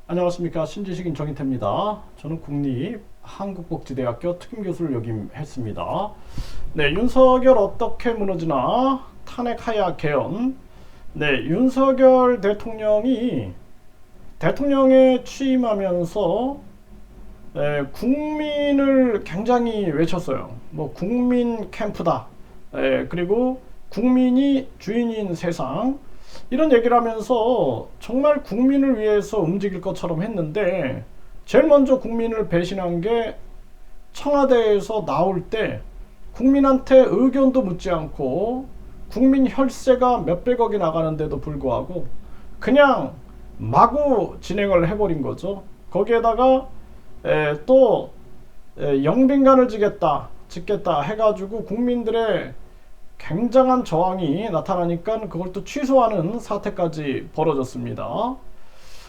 안녕하십니까. 신지식인 정인태입니다. 저는 국립한국복지대학교 특임교수를 역임했습니다. 네, 윤석열 어떻게 무너지나 탄핵 하야 개헌. 네, 윤석열 대통령이 대통령에 취임하면서 국민을 굉장히 외쳤어요. 뭐 국민 캠프다. 그리고 국민이 주인인 세상. 이런 얘기를 하면서 정말 국민을 위해서 움직일 것처럼 했는데, 제일 먼저 국민을 배신한 게 청와대에서 나올 때 국민한테 의견도 묻지 않고 국민 혈세가 몇백억이 나가는데도 불구하고 그냥 마구 진행을 해버린 거죠. 거기에다가 또 영빈관을 짓겠다 해가지고 국민들의 굉장한 저항이 나타나니까 그걸 또 취소하는 사태까지 벌어졌습니다.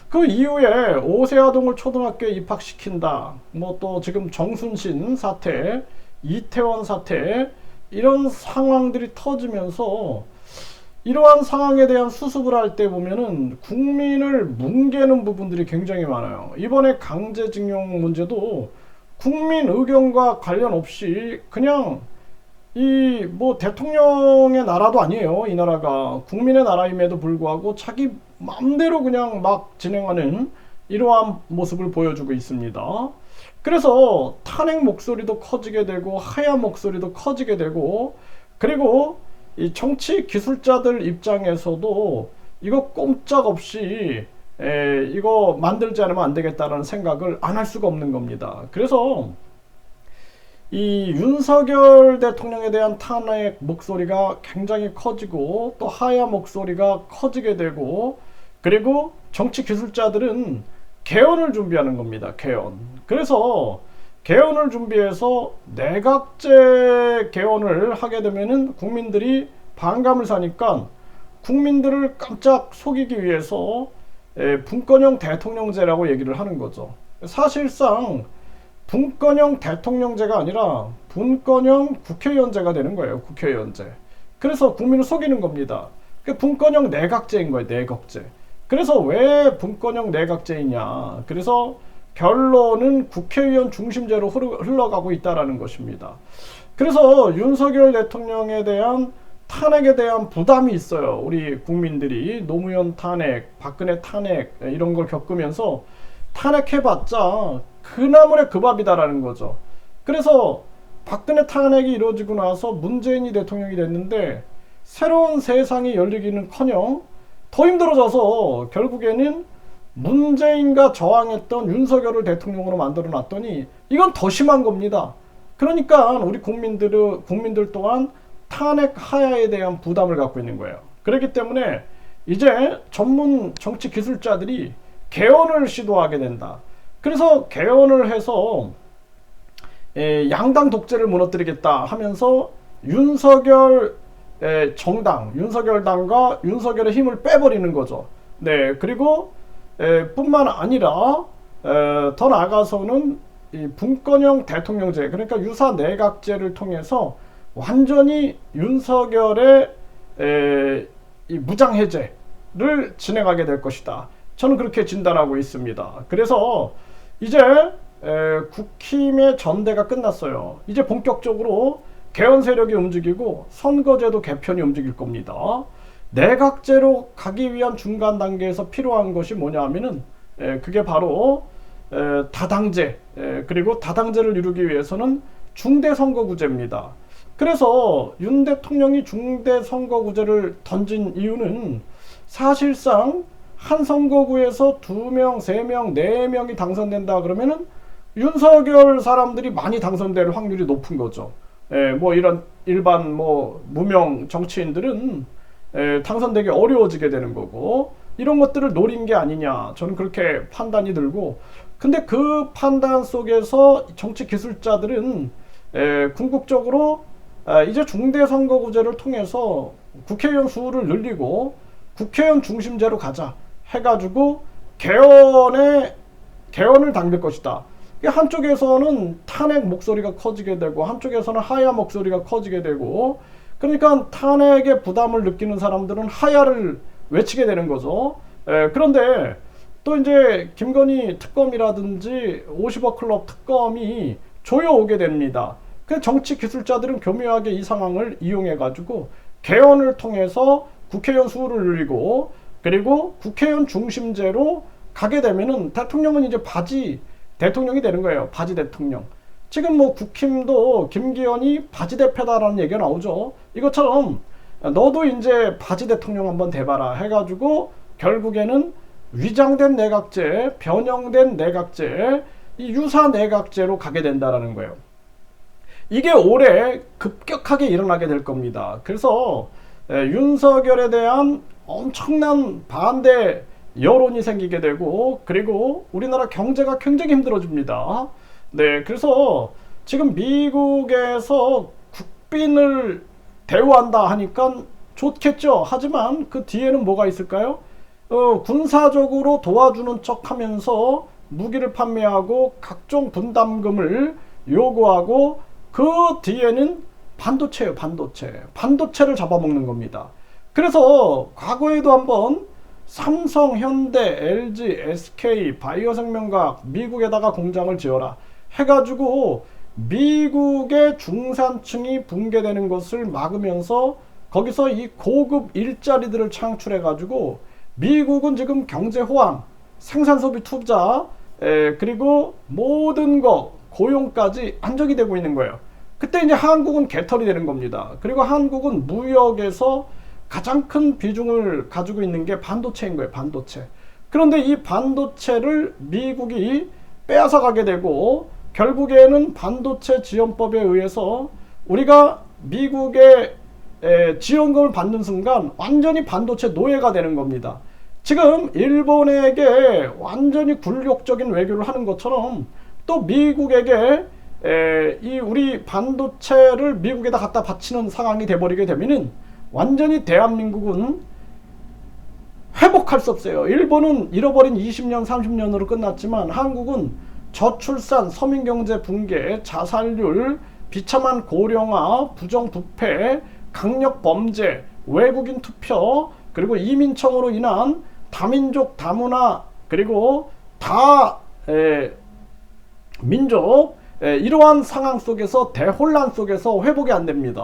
그 이후에 오세아동을 초등학교에 입학시킨다, 뭐 또 지금 정순신 사태, 이태원 사태, 이런 상황들이 터지면서 이러한 상황에 대한 수습을 할 때 보면은 국민을 뭉개는 부분들이 굉장히 많아요. 이번에 강제징용 문제도 국민 의견과 관련 없이 그냥 이 뭐 대통령의 나라도 아니에요. 이 나라가 국민의 나라임에도 불구하고 자기 맘대로 그냥 막 진행하는 이러한 모습을 보여주고 있습니다. 그래서 탄핵 목소리도 커지게 되고 하야 목소리도 커지게 되고, 그리고 이 정치 기술자들 입장에서도 이거 꼼짝없이 이거 만들지 않으면 안 되겠다라는 생각을 안 할 수가 없는 겁니다. 그래서 이 윤석열 대통령에 대한 탄핵 목소리가 굉장히 커지고 또 하야 목소리가 커지게 되고, 그리고 정치 기술자들은 개헌을 준비하는 겁니다. 개헌. 그래서 개헌을 준비해서 내각제 개헌을 하게 되면은 국민들이 반감을 사니까 국민들을 깜짝 속이기 위해서 분권형 대통령제라고 얘기를 하는 거죠. 사실상 분권형 대통령제가 아니라 분권형 국회의원제가 되는 거예요. 국회의원제. 그래서 국민을 속이는 겁니다. 분권형 내각제인 거예요. 내각제. 그래서 왜 분권형 내각제이냐. 그래서 결론은 국회의원 중심제로 흘러가고 있다는 것입니다. 그래서 윤석열 대통령에 대한 탄핵에 대한 부담이 있어요. 우리 국민들이 노무현 탄핵, 박근혜 탄핵 이런 걸 겪으면서 탄핵해봤자 그나물의 그 밥이다라는 거죠. 그래서 박근혜 탄핵이 이루어지고 나서 문재인이 대통령이 됐는데 새로운 세상이 열리기는커녕 더 힘들어져서 결국에는 문재인과 저항했던 윤석열을 대통령으로 만들어 놨더니 이건 더 심한 겁니다. 그러니까 우리 국민들 또한 탄핵 하야에 대한 부담을 갖고 있는 거예요. 그렇기 때문에 이제 전문 정치 기술자들이 개헌을 시도하게 된다. 그래서 개헌을 해서 양당 독재를 무너뜨리겠다 하면서 윤석열 정당, 윤석열당과 윤석열의 힘을 빼버리는 거죠. 네, 그리고 뿐만 아니라 더 나아가서는 이 분권형 대통령제, 그러니까 유사 내각제를 통해서 완전히 윤석열의 이 무장해제를 진행하게 될 것이다. 저는 그렇게 진단하고 있습니다. 그래서 이제 국힘의 전대가 끝났어요. 이제 본격적으로 개헌 세력이 움직이고 선거제도 개편이 움직일 겁니다. 내각제로 가기 위한 중간 단계에서 필요한 것이 뭐냐 하면은 그게 바로 다당제, 그리고 다당제를 이루기 위해서는 중대선거구제입니다. 그래서 윤 대통령이 중대선거구제를 던진 이유는 사실상 한 선거구에서 2명, 3명, 4명이 당선된다 그러면은 윤석열 사람들이 많이 당선될 확률이 높은 거죠. 뭐 이런 일반 뭐 무명 정치인들은 당선되기 어려워지게 되는 거고, 이런 것들을 노린 게 아니냐, 저는 그렇게 판단이 들고, 근데 그 판단 속에서 정치 기술자들은 궁극적으로 이제 중대선거구제를 통해서 국회의원 수를 늘리고 국회의원 중심제로 가자 해가지고 개헌을 당길 것이다. 한쪽에서는 탄핵 목소리가 커지게 되고 한쪽에서는 하야 목소리가 커지게 되고, 그러니까 탄핵의 부담을 느끼는 사람들은 하야를 외치게 되는 거죠. 그런데 또 이제 김건희 특검이라든지 50억 클럽 특검이 조여오게 됩니다. 그 정치 기술자들은 교묘하게 이 상황을 이용해 가지고 개헌을 통해서 국회의원 수를 늘리고, 그리고 국회의원 중심제로 가게 되면은 대통령은 이제 바지 대통령이 되는 거예요. 바지 대통령. 지금 뭐 국힘도 김기현이 바지 대표다라는 얘기가 나오죠. 이것처럼 너도 이제 바지 대통령 한번 돼봐라 해가지고 결국에는 위장된 내각제, 변형된 내각제, 이 유사 내각제로 가게 된다라는 거예요. 이게 올해 급격하게 일어나게 될 겁니다. 그래서 윤석열에 대한 엄청난 반대 여론이 생기게 되고, 그리고 우리나라 경제가 굉장히 힘들어집니다. 네, 그래서 지금 미국에서 국빈을 대우한다 하니까 좋겠죠. 하지만 그 뒤에는 뭐가 있을까요? 군사적으로 도와주는 척 하면서 무기를 판매하고 각종 분담금을 요구하고, 그 뒤에는 반도체예요. 반도체를 잡아먹는 겁니다. 그래서 과거에도 한번 삼성, 현대, LG, SK, 바이오생명과학 미국에다가 공장을 지어라 해가지고 미국의 중산층이 붕괴되는 것을 막으면서 거기서 이 고급 일자리들을 창출해가지고 미국은 지금 경제 호황, 생산소비 투자, 그리고 모든 거 고용까지 안정이 되고 있는 거예요. 그때 이제 한국은 개털이 되는 겁니다. 그리고 한국은 무역에서 가장 큰 비중을 가지고 있는 게 반도체인 거예요. 반도체. 그런데 이 반도체를 미국이 빼앗아 가게 되고, 결국에는 반도체 지원법에 의해서 우리가 미국의 지원금을 받는 순간 완전히 반도체 노예가 되는 겁니다. 지금 일본에게 완전히 굴욕적인 외교를 하는 것처럼 또 미국에게 이 우리 반도체를 미국에다 갖다 바치는 상황이 돼버리게 되면은 완전히 대한민국은 회복할 수 없어요. 일본은 잃어버린 20년, 30년으로 끝났지만 한국은 저출산, 서민경제 붕괴, 자살률, 비참한 고령화, 부정부패, 강력범죄, 외국인 투표, 그리고 이민청으로 인한 다민족, 다문화, 그리고 다민족, 이러한 상황 속에서 대혼란 속에서 회복이 안 됩니다.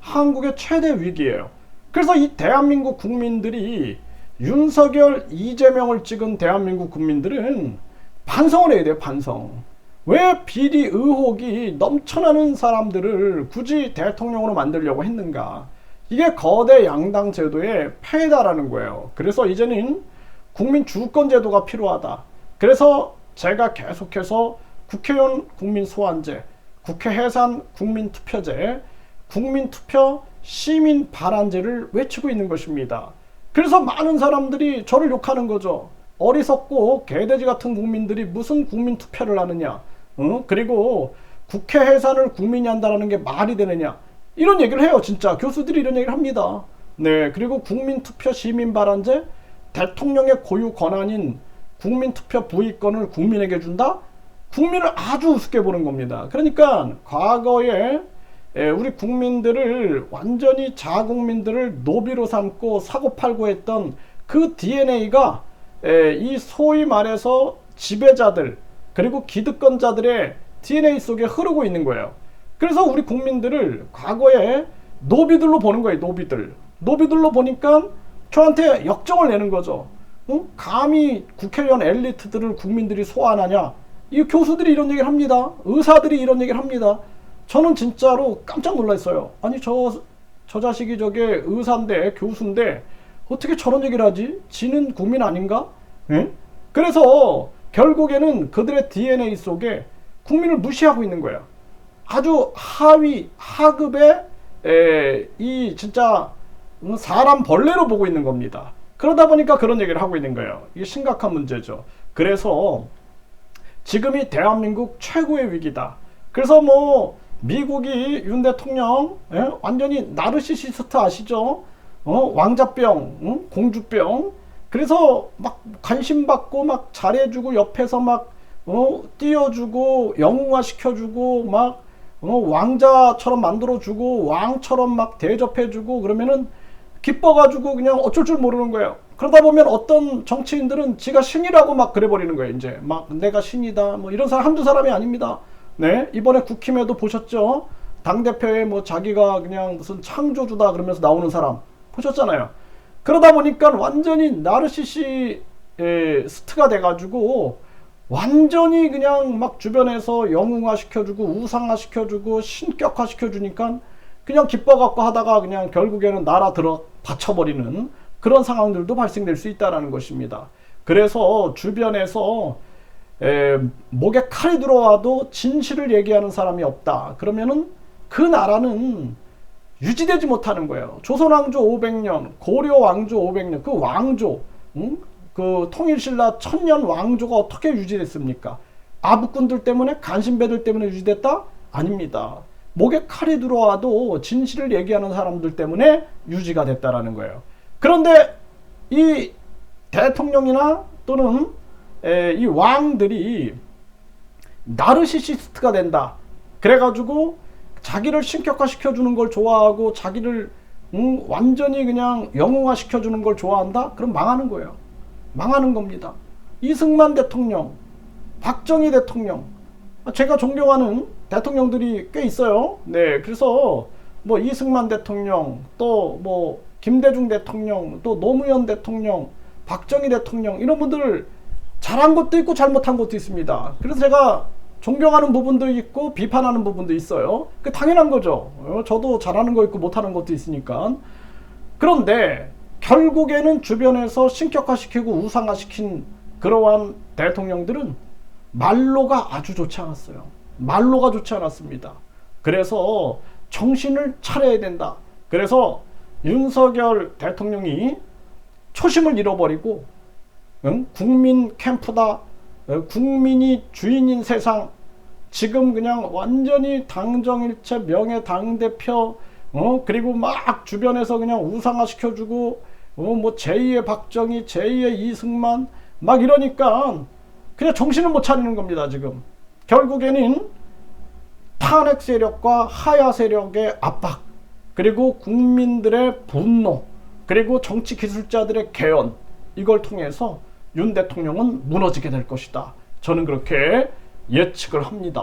한국의 최대 위기예요. 그래서 이 대한민국 국민들이 윤석열, 이재명을 찍은 대한민국 국민들은 반성을 해야 돼요. 반성. 왜 비리 의혹이 넘쳐나는 사람들을 굳이 대통령으로 만들려고 했는가? 이게 거대 양당 제도의 폐해다라는 거예요. 그래서 이제는 국민 주권 제도가 필요하다. 그래서 제가 계속해서 국회의원 국민 소환제, 국회 해산 국민 투표제, 국민 투표 시민 발안제를 외치고 있는 것입니다. 그래서 많은 사람들이 저를 욕하는 거죠. 어리석고 개돼지 같은 국민들이 무슨 국민 투표를 하느냐, 그리고 국회 해산을 국민이 한다는 게 말이 되느냐, 이런 얘기를 해요. 진짜 교수들이 이런 얘기를 합니다. 네, 그리고 국민 투표 시민 발안제, 대통령의 고유 권한인 국민 투표 부의권을 국민에게 준다? 국민을 아주 우습게 보는 겁니다. 그러니까 과거에 우리 국민들을 완전히 자국민들을 노비로 삼고 사고팔고 했던 그 DNA가 이 소위 말해서 지배자들, 그리고 기득권자들의 DNA 속에 흐르고 있는 거예요. 그래서 우리 국민들을 과거에 노비들로 보는 거예요. 노비들로 보니까 저한테 역정을 내는 거죠. 감히 국회의원 엘리트들을 국민들이 소환하냐. 이 교수들이 이런 얘기를 합니다. 의사들이 이런 얘기를 합니다. 저는 진짜로 깜짝 놀랐어요. 아니 저 자식이 저게 의사인데, 교수인데 어떻게 저런 얘기를 하지? 지는 국민 아닌가? 예? 그래서 결국에는 그들의 DNA 속에 국민을 무시하고 있는 거예요. 아주 하위 하급의 이 진짜 사람 벌레로 보고 있는 겁니다. 그러다 보니까 그런 얘기를 하고 있는 거예요. 이게 심각한 문제죠. 그래서 지금이 대한민국 최고의 위기다. 그래서 뭐 미국이 윤 대통령 완전히 나르시시스트 아시죠? 왕자병, 공주병. 그래서 막 관심 받고 막 잘해주고 옆에서 막 띄워주고 영웅화 시켜주고 막 왕자처럼 만들어주고 왕처럼 막 대접해주고, 그러면은 기뻐가지고 그냥 어쩔 줄 모르는 거예요. 그러다 보면 어떤 정치인들은 지가 신이라고 막 그래버리는 거예요. 이제 막 내가 신이다 뭐 이런 사람 한두 사람이 아닙니다. 네, 이번에 국힘에도 보셨죠? 당대표에 뭐 자기가 그냥 무슨 창조주다 그러면서 나오는 사람 보셨잖아요. 그러다 보니까 완전히 나르시시스트가 돼가지고 완전히 그냥 막 주변에서 영웅화 시켜주고 우상화 시켜주고 신격화 시켜주니까 그냥 기뻐갖고 하다가 그냥 결국에는 나라 들어 바쳐버리는 그런 상황들도 발생될 수 있다는 것입니다. 그래서 주변에서 목에 칼이 들어와도 진실을 얘기하는 사람이 없다. 그러면은 그 나라는 유지되지 못하는 거예요. 조선왕조 500년, 고려왕조 500년, 그 왕조, 그 통일신라 1000년 왕조가 어떻게 유지됐습니까? 아부꾼들 때문에, 간신배들 때문에 유지됐다? 아닙니다. 목에 칼이 들어와도 진실을 얘기하는 사람들 때문에 유지가 됐다라는 거예요. 그런데 이 대통령이나 또는 이 왕들이 나르시시스트가 된다. 그래가지고 자기를 신격화 시켜주는 걸 좋아하고 자기를 완전히 그냥 영웅화 시켜주는 걸 좋아한다? 그럼 망하는 거예요. 망하는 겁니다. 이승만 대통령, 박정희 대통령, 제가 존경하는 대통령들이 꽤 있어요. 네, 그래서 뭐 이승만 대통령, 또 뭐 김대중 대통령, 또 노무현 대통령, 박정희 대통령 이런 분들 잘한 것도 있고 잘못한 것도 있습니다. 그래서 제가 존경하는 부분도 있고 비판하는 부분도 있어요. 그 당연한 거죠. 저도 잘하는 거 있고 못하는 것도 있으니까. 그런데 결국에는 주변에서 신격화시키고 우상화시킨 그러한 대통령들은 말로가 아주 좋지 않았어요. 말로가 좋지 않았습니다. 그래서 정신을 차려야 된다. 그래서 윤석열 대통령이 초심을 잃어버리고 국민 캠프다, 국민이 주인인 세상, 지금 그냥 완전히 당정일체 명예 당대표, 그리고 막 주변에서 그냥 우상화 시켜주고 뭐 제2의 박정희, 제2의 이승만 막 이러니까 그냥 정신을 못 차리는 겁니다. 지금 결국에는 탄핵 세력과 하야 세력의 압박, 그리고 국민들의 분노, 그리고 정치 기술자들의 개헌, 이걸 통해서 윤 대통령은 무너지게 될 것이다. 저는 그렇게 예측을 합니다.